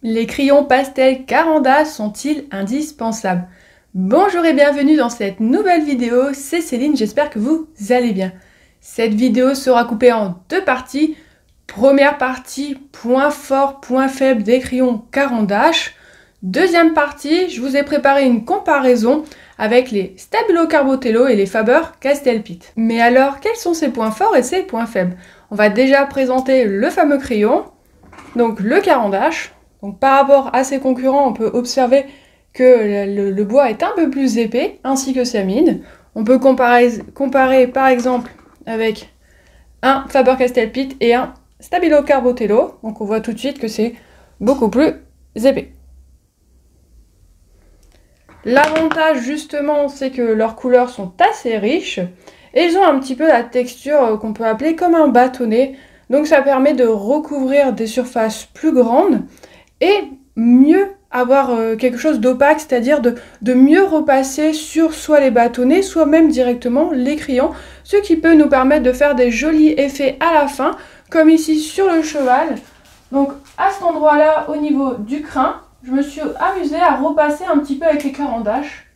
Les crayons pastel Caran d'Ache sont-ils indispensables? Bonjour et bienvenue dans cette nouvelle vidéo, c'est Céline, j'espère que vous allez bien. Cette vidéo sera coupée en deux parties. Première partie, point fort, point faible des crayons Caran d'Ache. Deuxième partie, je vous ai préparé une comparaison avec les Stabilo Carbotelo et les Faber-Castell Pitt. Mais alors, quels sont ces points forts et ces points faibles? On va déjà présenter le fameux crayon, donc le Caran d'Ache. Donc par rapport à ses concurrents, on peut observer que le bois est un peu plus épais, ainsi que sa mine. On peut comparer par exemple avec un Faber-Castell Pitt et un Stabilo Carbotelo. Donc on voit tout de suite que c'est beaucoup plus épais. L'avantage justement, c'est que leurs couleurs sont assez riches et ils ont un petit peu la texture qu'on peut appeler comme un bâtonnet. Donc ça permet de recouvrir des surfaces plus grandes et mieux avoir quelque chose d'opaque, c'est-à-dire de mieux repasser sur soit les bâtonnets, soit même directement les crayons, ce qui peut nous permettre de faire des jolis effets à la fin, comme ici sur le cheval. Donc à cet endroit-là, au niveau du crin, je me suis amusée à repasser un petit peu avec les Caran d'Ache.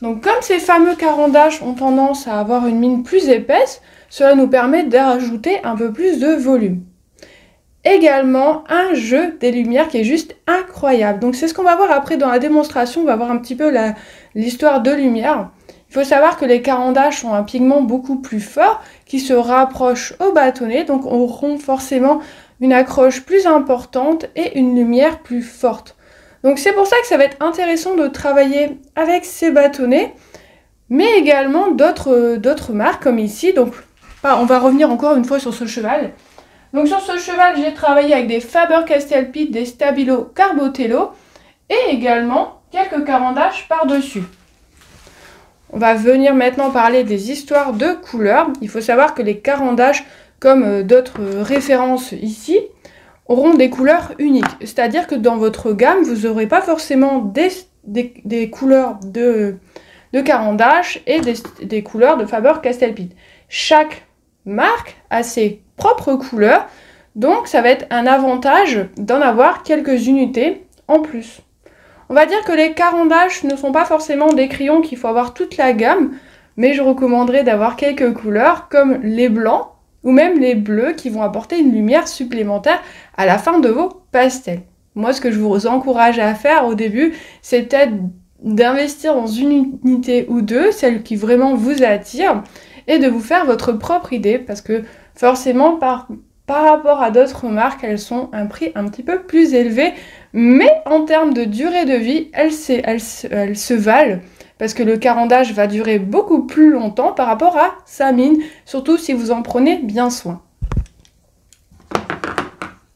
Donc comme ces fameux Caran d'Ache ont tendance à avoir une mine plus épaisse, cela nous permet d'ajouter un peu plus de volume. Également un jeu des lumières qui est juste incroyable. Donc c'est ce qu'on va voir après dans la démonstration, on va voir un petit peu l'histoire de lumière. Il faut savoir que les Caran d'Ache ont un pigment beaucoup plus fort qui se rapproche au bâtonnet, donc auront forcément une accroche plus importante et une lumière plus forte. Donc c'est pour ça que ça va être intéressant de travailler avec ces bâtonnets, mais également d'autres marques comme ici. Donc on va revenir encore une fois sur ce cheval. Donc sur ce cheval, j'ai travaillé avec des Faber-Castell Pitt, des Stabilo Carbotelo et également quelques Caran d'Ache par-dessus. On va venir maintenant parler des histoires de couleurs. Il faut savoir que les Caran d'Ache, comme d'autres références ici, auront des couleurs uniques. C'est-à-dire que dans votre gamme, vous n'aurez pas forcément des couleurs de Caran d'Ache et des couleurs de Faber-Castell Pitt. Chaque marque a ses propres couleurs, donc ça va être un avantage d'en avoir quelques unités en plus. On va dire que les Caran d'Ache ne sont pas forcément des crayons qu'il faut avoir toute la gamme, mais je recommanderais d'avoir quelques couleurs comme les blancs ou même les bleus qui vont apporter une lumière supplémentaire à la fin de vos pastels. Moi, ce que je vous encourage à faire au début, c'est peut-être d'investir dans une unité ou deux, celle qui vraiment vous attire, et de vous faire votre propre idée, parce que forcément, par rapport à d'autres marques, elles sont un prix un petit peu plus élevé, mais en termes de durée de vie, elles se valent, parce que le Caran d'Ache va durer beaucoup plus longtemps par rapport à sa mine, surtout si vous en prenez bien soin.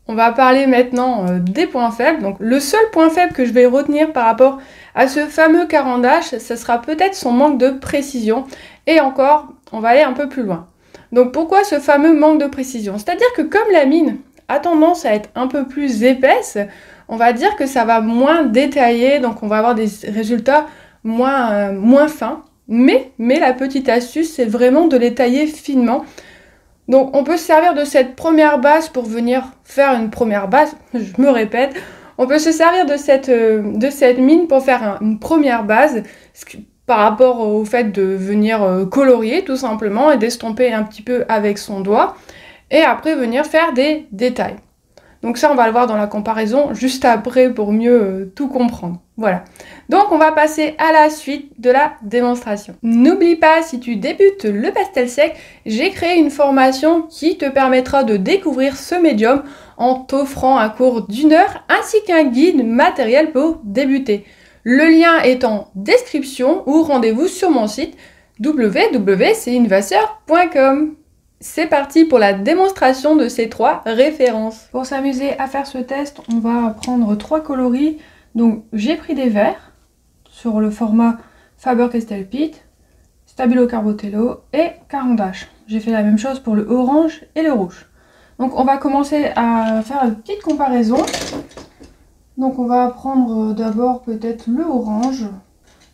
On va parler maintenant des points faibles. Donc le seul point faible que je vais retenir par rapport à ce fameux Caran d'Ache, ce sera peut-être son manque de précision. Et encore, on va aller un peu plus loin. Donc pourquoi ce fameux manque de précision? C'est-à-dire que comme la mine a tendance à être un peu plus épaisse, on va dire que ça va moins détailler, donc on va avoir des résultats moins fins. Mais la petite astuce, c'est vraiment de les tailler finement. Donc on peut se servir de cette première base pour venir faire une première base, je me répète, on peut se servir de cette mine pour faire une première base par rapport au fait de venir colorier tout simplement et d'estomper un petit peu avec son doigt et après venir faire des détails. Donc ça on va le voir dans la comparaison juste après pour mieux tout comprendre. Voilà. Donc on va passer à la suite de la démonstration. N'oublie pas, si tu débutes le pastel sec, j'ai créé une formation qui te permettra de découvrir ce médium en t'offrant un cours d'1 heure ainsi qu'un guide matériel pour débuter. Le lien est en description ou rendez-vous sur mon site www.celinevasseur.com. C'est parti pour la démonstration de ces trois références. Pour s'amuser à faire ce test, on va prendre 3 coloris. Donc j'ai pris des verts sur le format Faber-Castell Pitt, Stabilo Carbotelo et Caran d'Ache. J'ai fait la même chose pour le orange et le rouge. Donc on va commencer à faire une petite comparaison. Donc on va prendre d'abord peut-être le orange.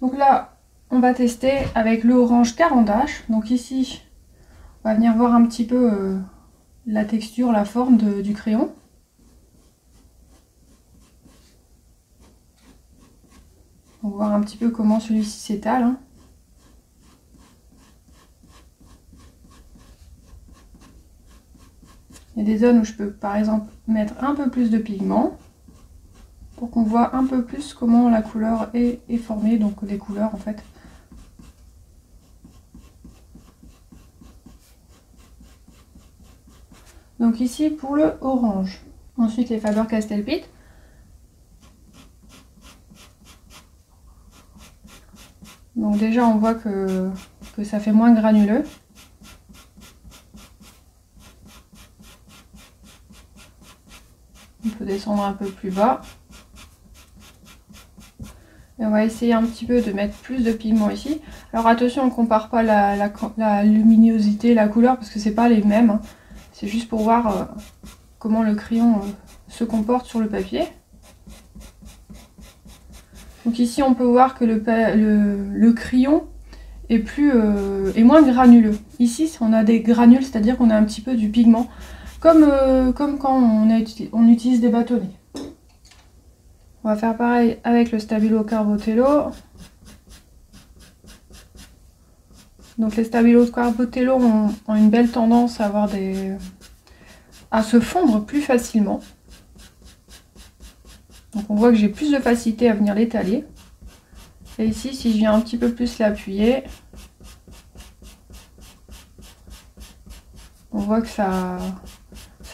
Donc là on va tester avec le orange Caran d'Ache. Donc ici on va venir voir un petit peu la texture, la forme du crayon. On va voir un petit peu comment celui-ci s'étale. Hein. Il y a des zones où je peux par exemple mettre un peu plus de pigment pour qu'on voit un peu plus comment la couleur est formée, donc les couleurs en fait. Donc ici pour le orange. Ensuite les Faber-Castell Pitt. Donc déjà on voit que ça fait moins granuleux. On peut descendre un peu plus bas. Et on va essayer un petit peu de mettre plus de pigment ici. Alors attention, on ne compare pas la luminosité, la couleur, parce que c'est pas les mêmes. Hein. C'est juste pour voir comment le crayon se comporte sur le papier. Donc ici on peut voir que le crayon est moins granuleux. Ici on a des granules, c'est-à-dire qu'on a un petit peu du pigment, comme quand on utilise des bâtonnets. On va faire pareil avec le Stabilo Carbotello. Donc les Stabilo Carbotello ont une belle tendance à se fondre plus facilement. Donc on voit que j'ai plus de facilité à venir l'étaler. Et ici, si je viens un petit peu plus l'appuyer, on voit que ça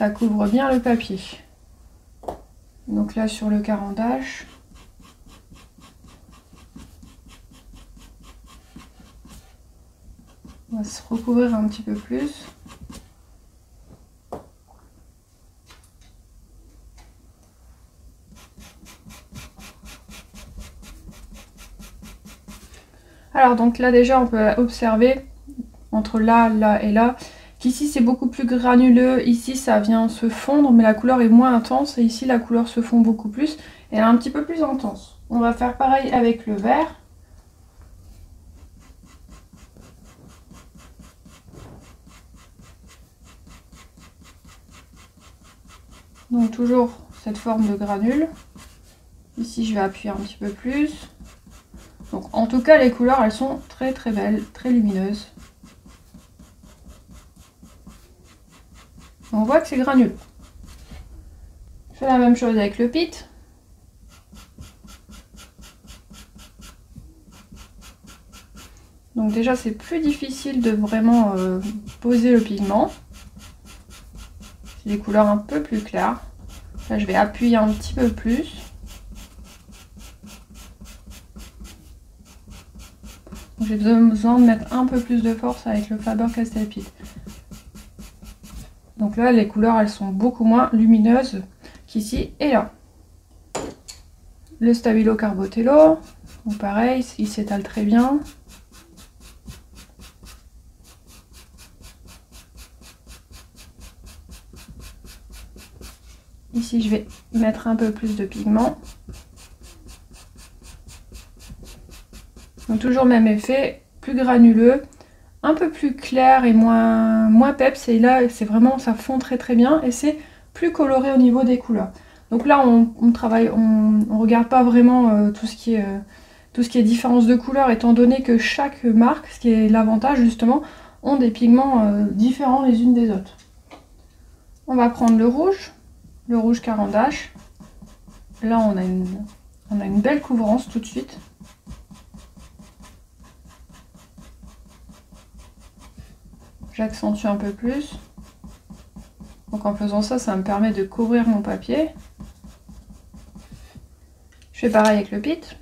couvre bien le papier. Donc là sur le carandache, on va se recouvrir un petit peu plus. Alors donc là déjà on peut observer entre là, là et là qu'ici c'est beaucoup plus granuleux, ici ça vient se fondre mais la couleur est moins intense et ici la couleur se fond beaucoup plus et elle est un petit peu plus intense. On va faire pareil avec le vert. Donc toujours cette forme de granule. Ici je vais appuyer un petit peu plus. Donc en tout cas les couleurs elles sont très très belles, très lumineuses. On voit que c'est granuleux. Je fais la même chose avec le Pitt. Donc déjà c'est plus difficile de vraiment poser le pigment. C'est des couleurs un peu plus claires. Là je vais appuyer un petit peu plus. J'ai besoin de mettre un peu plus de force avec le Faber-Castell Pitt. Donc là les couleurs elles sont beaucoup moins lumineuses qu'ici et là. Le Stabilo Carbotello, donc pareil, il s'étale très bien. Ici je vais mettre un peu plus de pigment. Donc toujours même effet, plus granuleux, un peu plus clair et moins peps. Et là c'est vraiment, ça fond très très bien et c'est plus coloré au niveau des couleurs. Donc là on travaille, on regarde pas vraiment tout ce qui est différence de couleur, étant donné que chaque marque, ce qui est l'avantage justement, ont des pigments différents les unes des autres. On va prendre le rouge carandache. Là on a une belle couvrance tout de suite. J'accentue un peu plus. Donc en faisant ça, ça me permet de couvrir mon papier. Je fais pareil avec le Pitt.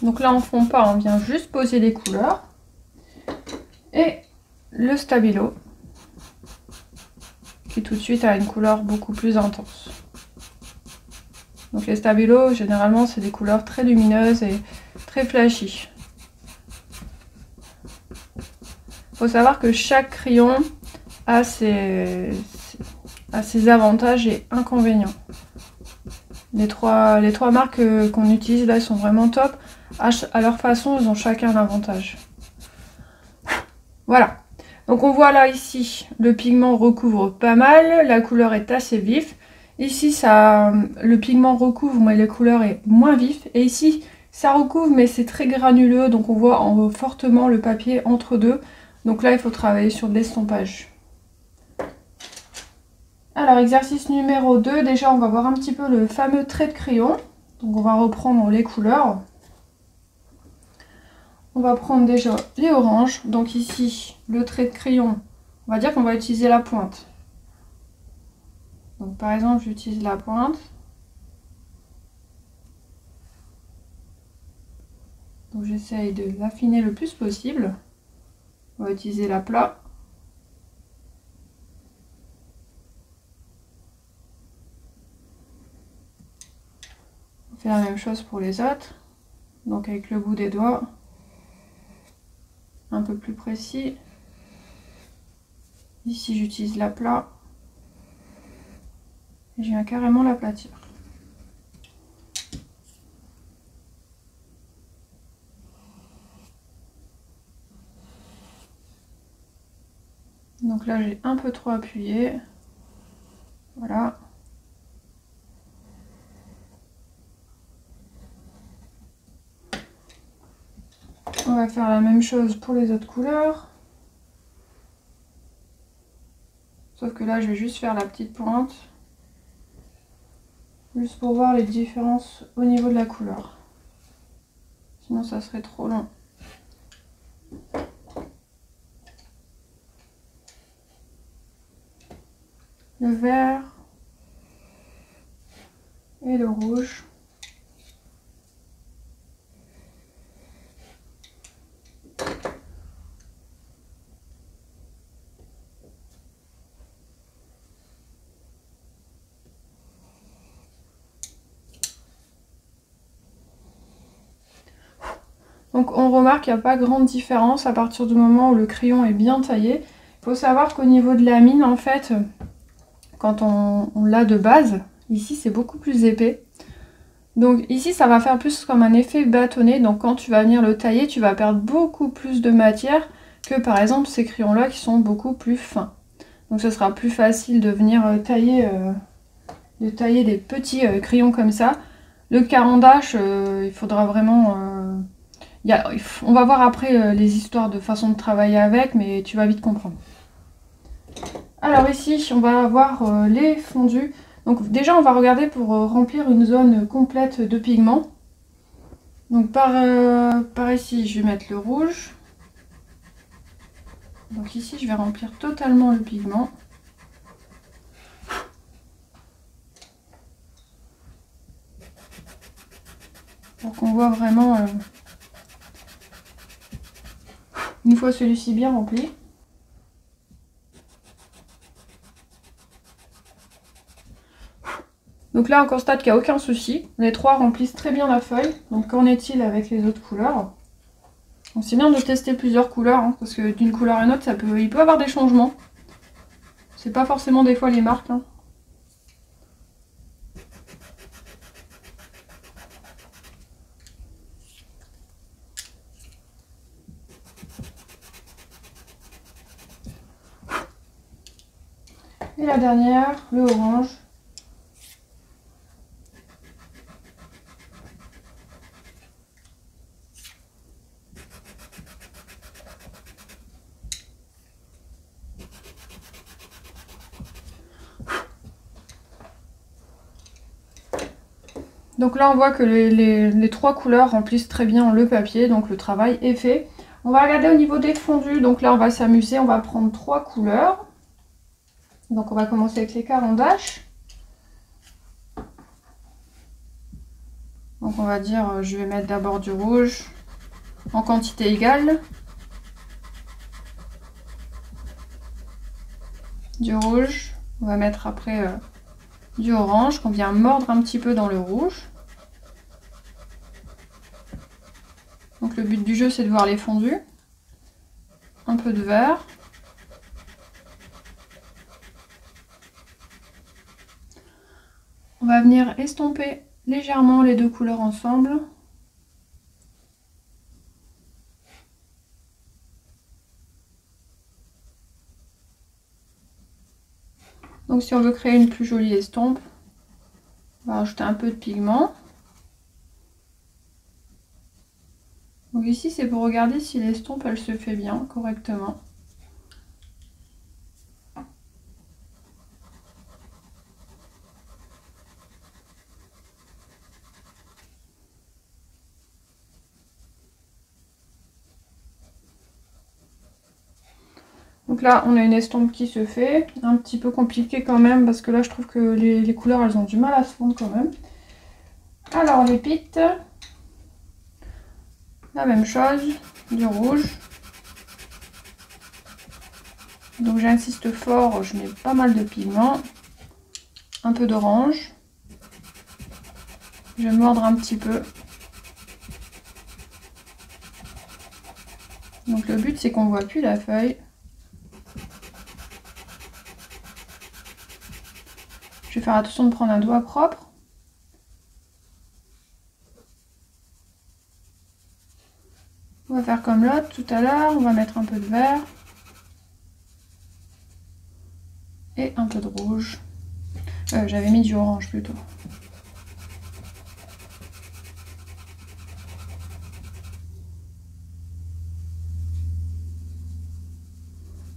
Donc là on ne fond pas, on vient juste poser les couleurs. Et le Stabilo, qui tout de suite a une couleur beaucoup plus intense. Donc les Stabilo, généralement c'est des couleurs très lumineuses et très flashy. Il faut savoir que chaque crayon a ses avantages et inconvénients. Les trois marques qu'on utilise là sont vraiment top. À leur façon, ils ont chacun un avantage. Voilà. Donc on voit là ici, le pigment recouvre pas mal, la couleur est assez vif. Ici, le pigment recouvre, mais la couleur est moins vif. Et ici, ça recouvre, mais c'est très granuleux, donc on voit fortement le papier entre deux. Donc là, il faut travailler sur de l'estompage. Alors, exercice numéro 2, déjà, on va voir un petit peu le fameux trait de crayon. Donc on va reprendre les couleurs. On va prendre déjà les oranges. Donc ici, le trait de crayon, on va dire qu'on va utiliser la pointe. Donc par exemple, j'utilise la pointe. Donc j'essaye de l'affiner le plus possible. On va utiliser l'aplat. On fait la même chose pour les autres. Donc avec le bout des doigts. Un peu plus précis. Ici j'utilise l'aplat. Et je viens carrément l'aplatir. Donc là j'ai un peu trop appuyé. Voilà. On va faire la même chose pour les autres couleurs. Sauf que là je vais juste faire la petite pointe. Juste pour voir les différences au niveau de la couleur. Sinon ça serait trop long. Le vert et le rouge. Donc on remarque qu'il n'y a pas grande différence à partir du moment où le crayon est bien taillé. Il faut savoir qu'au niveau de la mine, en fait, quand on l'a de base, ici c'est beaucoup plus épais. Donc ici ça va faire plus comme un effet bâtonné, donc quand tu vas venir le tailler, tu vas perdre beaucoup plus de matière que par exemple ces crayons là qui sont beaucoup plus fins. Donc ce sera plus facile de venir tailler des petits crayons comme ça. Le carandache, il faudra vraiment... on va voir après les histoires de façon de travailler avec, mais tu vas vite comprendre. Alors ici, on va avoir les fondus. Donc déjà, on va regarder pour remplir une zone complète de pigments. Donc par ici, je vais mettre le rouge. Donc ici, je vais remplir totalement le pigment. Pour qu'on voit vraiment... une fois celui-ci bien rempli. Donc là on constate qu'il n'y a aucun souci. Les trois remplissent très bien la feuille. Donc qu'en est-il avec les autres couleurs? Donc c'est bien de tester plusieurs couleurs, hein, parce que d'une couleur à une autre, il peut y avoir des changements. C'est pas forcément des fois les marques. Hein. Et la dernière, le orange. Donc là on voit que les trois couleurs remplissent très bien le papier, donc le travail est fait. On va regarder au niveau des fondus, donc là on va s'amuser, on va prendre trois couleurs. Donc on va commencer avec les carandaches. Donc on va dire, je vais mettre d'abord du rouge en quantité égale. Du rouge, on va mettre après du orange qu'on vient mordre un petit peu dans le rouge. Donc le but du jeu c'est de voir les fondus. Un peu de vert. On va venir estomper légèrement les deux couleurs ensemble. Donc si on veut créer une plus jolie estompe, on va rajouter un peu de pigment. Donc ici c'est pour regarder si l'estompe elle se fait bien, correctement. Donc là on a une estompe qui se fait, un petit peu compliqué quand même parce que là je trouve que les couleurs elles ont du mal à se fondre quand même. Alors les pites, la même chose, du rouge. Donc j'insiste fort, je mets pas mal de pigment, un peu d'orange. Je vais mordre un petit peu. Donc le but c'est qu'on ne voit plus la feuille. Je vais faire attention de prendre un doigt propre. On va faire comme l'autre tout à l'heure, on va mettre un peu de vert. Et un peu de rouge. J'avais mis du orange plutôt.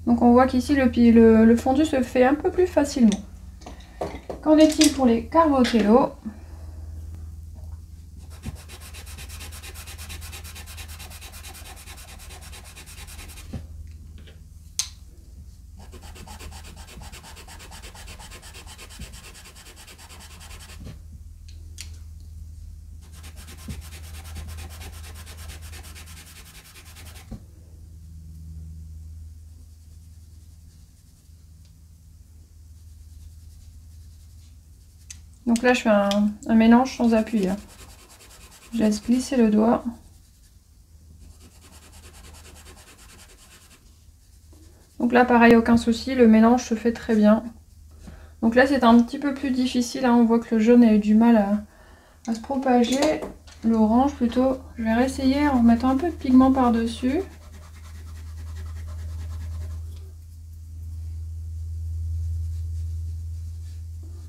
Donc on voit qu'ici le fondu se fait un peu plus facilement. Qu'en est-il pour les Carbotello? Donc là, je fais un mélange sans appui. Je laisse glisser le doigt. Donc là, pareil, aucun souci, le mélange se fait très bien. Donc là, c'est un petit peu plus difficile. On voit que le jaune a eu du mal à se propager. L'orange, plutôt, je vais réessayer en mettant un peu de pigment par-dessus.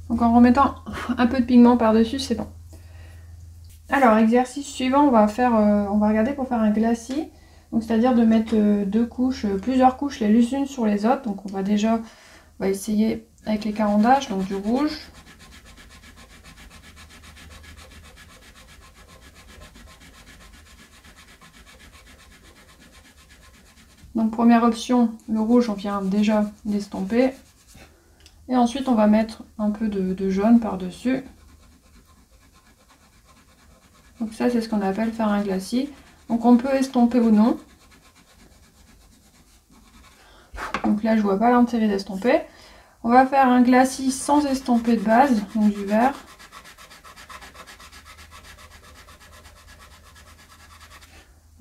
Donc en remettant un peu de pigment par-dessus, c'est bon. Alors, exercice suivant, on va regarder pour faire un glacis. Donc c'est-à-dire de mettre plusieurs couches les unes sur les autres. Donc on va essayer avec les carandages, donc du rouge. Donc première option, le rouge, on vient déjà d'estomper. Et ensuite on va mettre un peu de jaune par-dessus. Donc ça c'est ce qu'on appelle faire un glacis. Donc on peut estomper ou non. Donc là je vois pas l'intérêt d'estomper. On va faire un glacis sans estomper de base, donc du vert.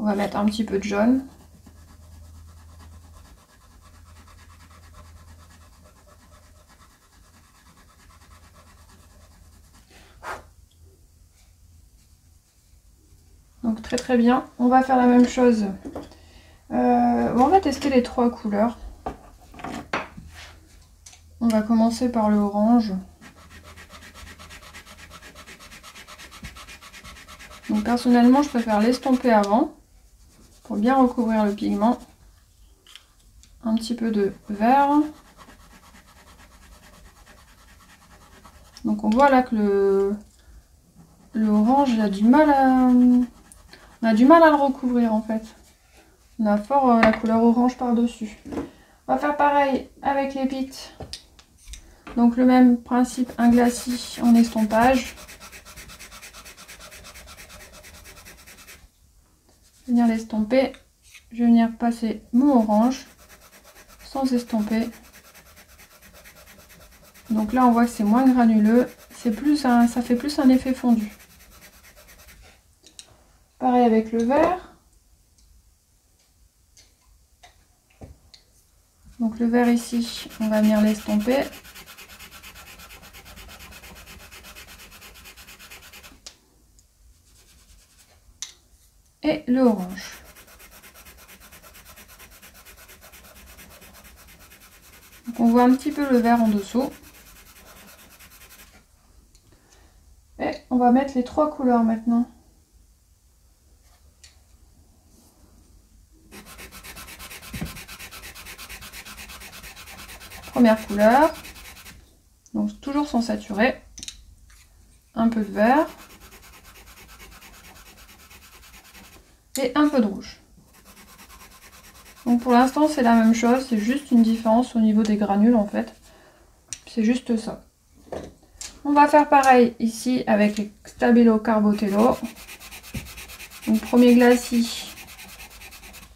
On va mettre un petit peu de jaune. Donc très très bien. On va faire la même chose. On va tester les trois couleurs. On va commencer par le orange. Donc personnellement, je préfère l'estomper avant pour bien recouvrir le pigment. Un petit peu de vert. Donc on voit là que l'orange, il a du mal on a du mal à le recouvrir en fait. On a fort la couleur orange par-dessus. On va faire pareil avec les pites. Donc le même principe, un glacis en estompage. Je vais venir l'estomper. Je vais venir passer mon orange sans estomper. Donc là on voit que c'est moins granuleux. Ça fait plus un effet fondu. Pareil avec le vert. Donc le vert ici, on va venir l'estomper. et le orange. Donc on voit un petit peu le vert en dessous. Et on va mettre les 3 couleurs maintenant. Première couleur, donc toujours sans saturer, un peu de vert et un peu de rouge. Donc pour l'instant c'est la même chose, c'est juste une différence au niveau des granules en fait. C'est juste ça. On va faire pareil ici avec les Stabilo Carbotello. Donc premier glacis,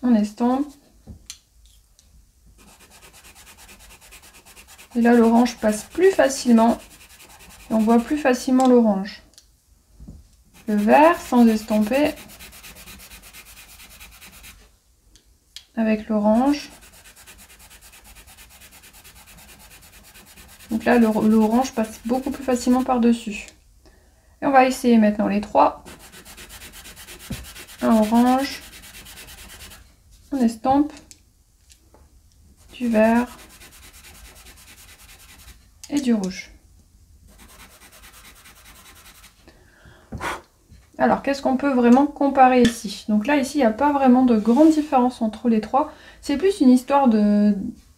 on estompe. Et là l'orange passe plus facilement et on voit plus facilement l'orange. Le vert sans estomper avec l'orange. Donc là l'orange passe beaucoup plus facilement par dessus. Et on va essayer maintenant les 3. Un orange, on estompe, du vert et du rouge. Alors, qu'est-ce qu'on peut vraiment comparer ici? Donc là, ici, il n'y a pas vraiment de grande différence entre les 3. C'est plus une histoire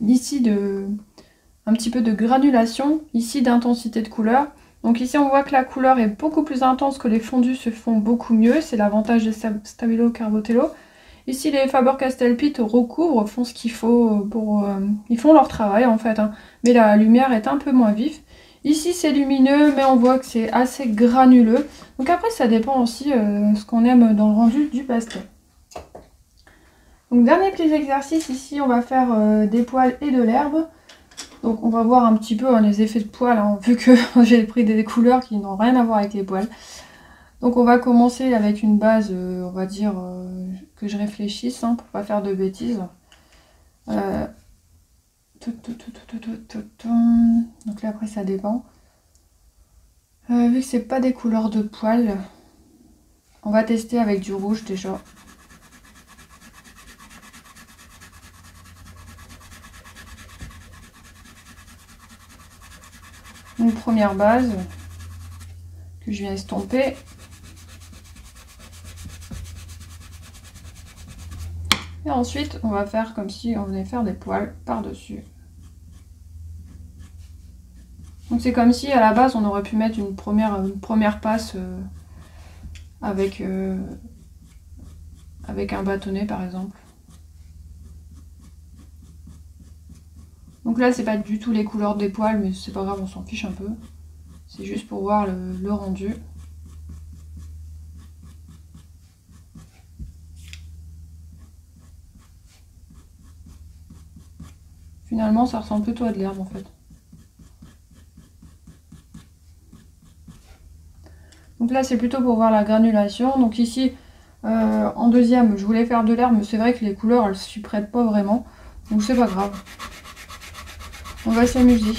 ici un petit peu de granulation, ici d'intensité de couleur. Donc ici, on voit que la couleur est beaucoup plus intense, que les fondus se font beaucoup mieux. C'est l'avantage des Stabilo Carbotello. Ici, les Faber-Castell Pitt recouvrent, font ce qu'il faut pour... ils font leur travail, en fait, hein. Mais la lumière est un peu moins vive. Ici, c'est lumineux, mais on voit que c'est assez granuleux. Donc après, ça dépend aussi ce qu'on aime dans le rendu du pastel. Donc dernier petit exercice, ici, on va faire des poils et de l'herbe. Donc on va voir un petit peu les effets de poils, hein, vu que j'ai pris des couleurs qui n'ont rien à voir avec les poils. Donc on va commencer avec une base, on va dire, que je réfléchisse, hein, pour pas faire de bêtises. Donc là après ça dépend. Vu que c'est pas des couleurs de poils, on va tester avec du rouge déjà. Une première base que je viens estomper. Et ensuite on va faire comme si on venait faire des poils par-dessus. Donc c'est comme si à la base on aurait pu mettre une première passe avec un bâtonnet par exemple. Donc là c'est pas du tout les couleurs des poils, mais c'est pas grave, on s'en fiche un peu. C'est juste pour voir le rendu. Finalement ça ressemble plutôt à de l'herbe en fait. Donc là c'est plutôt pour voir la granulation. Donc ici en deuxième je voulais faire de l'herbe, mais c'est vrai que les couleurs elles s'y prêtent pas vraiment. Donc c'est pas grave. On va s'amuser.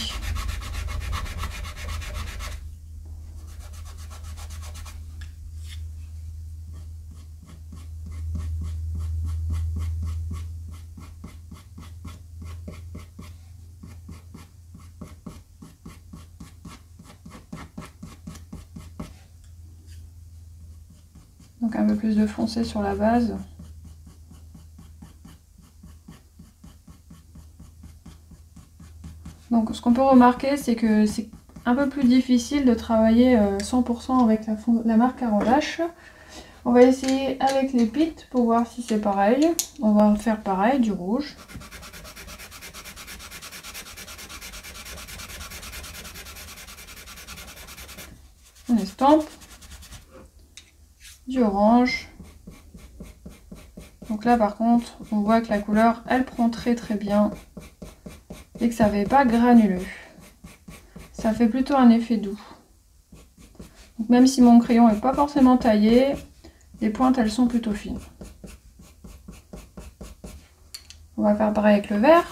Donc un peu plus de foncé sur la base. Donc ce qu'on peut remarquer, c'est que c'est un peu plus difficile de travailler 100% avec la marque Carandache. On va essayer avec les Pitt pour voir si c'est pareil. On va faire pareil, du rouge. On estompe. Du orange. Donc là par contre, on voit que la couleur, elle prend très bien. Et que ça fait pas granuleux. Ça fait plutôt un effet doux. Donc même si mon crayon n'est pas forcément taillé, les pointes elles sont plutôt fines. On va faire pareil avec le vert.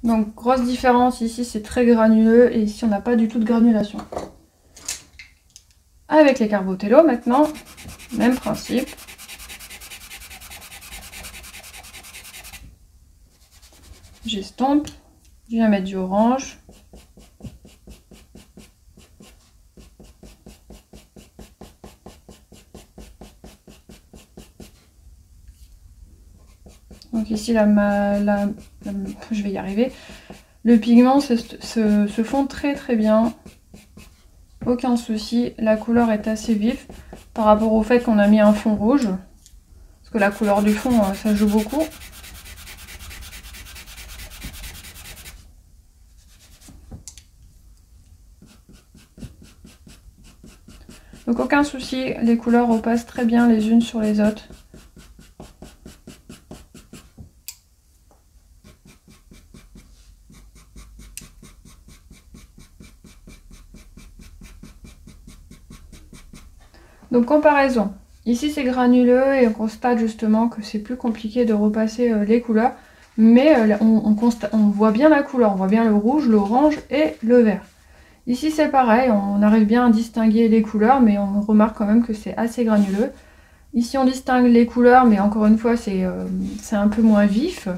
Donc grosse différence, ici c'est très granuleux et ici on n'a pas du tout de granulation. Avec les Carbotello maintenant, même principe. J'estompe, je viens mettre du orange. Donc ici, je vais y arriver. Le pigment se fond très très bien. Aucun souci. La couleur est assez vive par rapport au fait qu'on a mis un fond rouge. Parce que la couleur du fond, ça joue beaucoup. Donc aucun souci, les couleurs repassent très bien les unes sur les autres. Donc comparaison, ici c'est granuleux et on constate justement que c'est plus compliqué de repasser les couleurs, mais on voit bien la couleur, on voit bien le rouge, l'orange et le vert. Ici c'est pareil, on arrive bien à distinguer les couleurs, mais on remarque quand même que c'est assez granuleux. Ici on distingue les couleurs, mais encore une fois c'est un peu moins vif.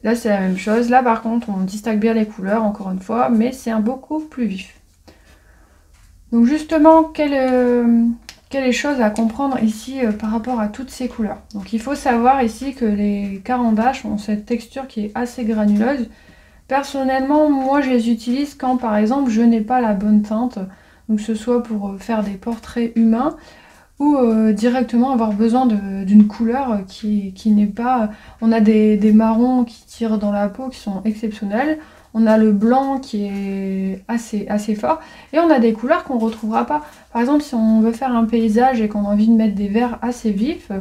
Là c'est la même chose, là par contre on distingue bien les couleurs, encore une fois, mais c'est beaucoup plus vif. Donc justement, quelle chose à comprendre ici par rapport à toutes ces couleurs. Donc il faut savoir ici que les carandaches ont cette texture qui est assez granuleuse. Personnellement, moi je les utilise quand par exemple je n'ai pas la bonne teinte, donc que ce soit pour faire des portraits humains ou directement avoir besoin d'une couleur qui n'est pas... On a des marrons qui tirent dans la peau qui sont exceptionnels. On a le blanc qui est assez fort et on a des couleurs qu'on ne retrouvera pas. Par exemple, si on veut faire un paysage et qu'on a envie de mettre des verts assez vifs,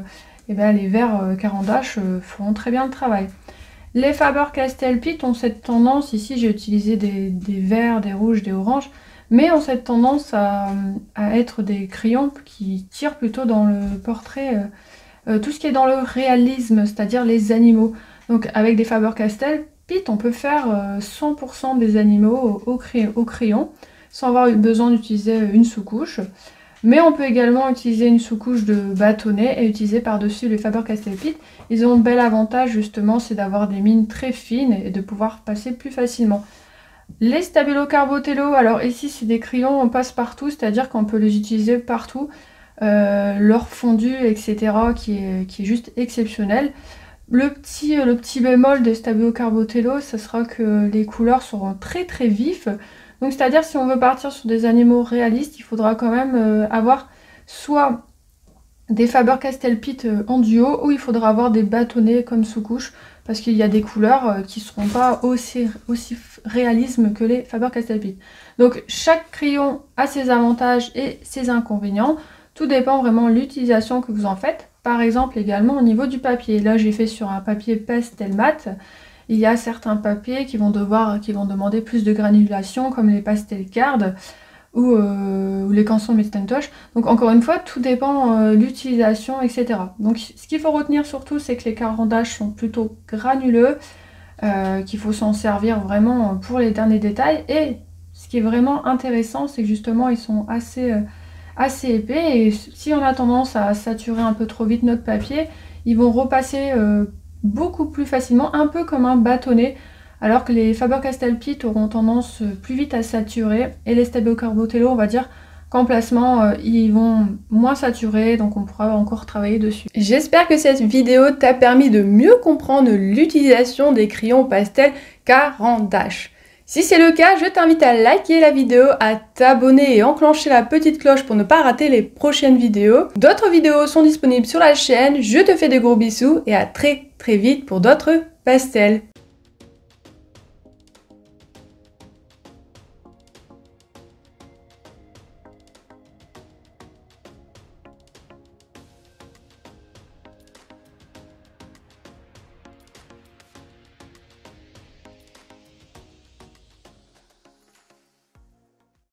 et bien les verts carandache feront très bien le travail. Les Faber-Castell Pitt ont cette tendance, ici j'ai utilisé des verts, des rouges, des oranges, mais ont cette tendance à être des crayons qui tirent plutôt dans le portrait, tout ce qui est dans le réalisme, c'est-à-dire les animaux. Donc avec des Faber-Castell Pitt, on peut faire 100% des animaux au crayon, sans avoir besoin d'utiliser une sous-couche. Mais on peut également utiliser une sous-couche de bâtonnet et utiliser par-dessus les Faber-Castell Pitt. Ils ont un bel avantage justement, c'est d'avoir des mines très fines et de pouvoir passer plus facilement. Les Stabilo Carbotello, alors ici c'est des crayons, on passe partout, c'est-à-dire qu'on peut les utiliser partout. Leur fondu, etc. qui est juste exceptionnel. Le petit bémol des Stabilo Carbotello, ce sera que les couleurs seront très très vifs. Donc c'est-à-dire si on veut partir sur des animaux réalistes, il faudra quand même avoir soit des Faber-Castell Pitt en duo, ou il faudra avoir des bâtonnets comme sous-couche, parce qu'il y a des couleurs qui ne seront pas aussi réalistes que les Faber-Castell Pitt. Donc chaque crayon a ses avantages et ses inconvénients. Tout dépend vraiment de l'utilisation que vous en faites. Par exemple également au niveau du papier. Là j'ai fait sur un papier pastel mat. Il y a certains papiers qui vont demander plus de granulation, comme les pastel card ou les canson Macintosh. Donc encore une fois, tout dépend de l'utilisation, etc. Donc ce qu'il faut retenir surtout, c'est que les carandaches sont plutôt granuleux, qu'il faut s'en servir vraiment pour les derniers détails. Et ce qui est vraiment intéressant, c'est que justement ils sont assez épais, et si on a tendance à saturer un peu trop vite notre papier, ils vont repasser beaucoup plus facilement, un peu comme un bâtonnet, alors que les Faber-Castell Pitt auront tendance plus vite à saturer, et les Stabilo Carbotello, on va dire qu'en placement, ils vont moins saturer, donc on pourra encore travailler dessus. J'espère que cette vidéo t'a permis de mieux comprendre l'utilisation des crayons pastel carandache. Si c'est le cas, je t'invite à liker la vidéo, à t'abonner et enclencher la petite cloche pour ne pas rater les prochaines vidéos. D'autres vidéos sont disponibles sur la chaîne, je te fais de gros bisous et à très vite pour d'autres pastels.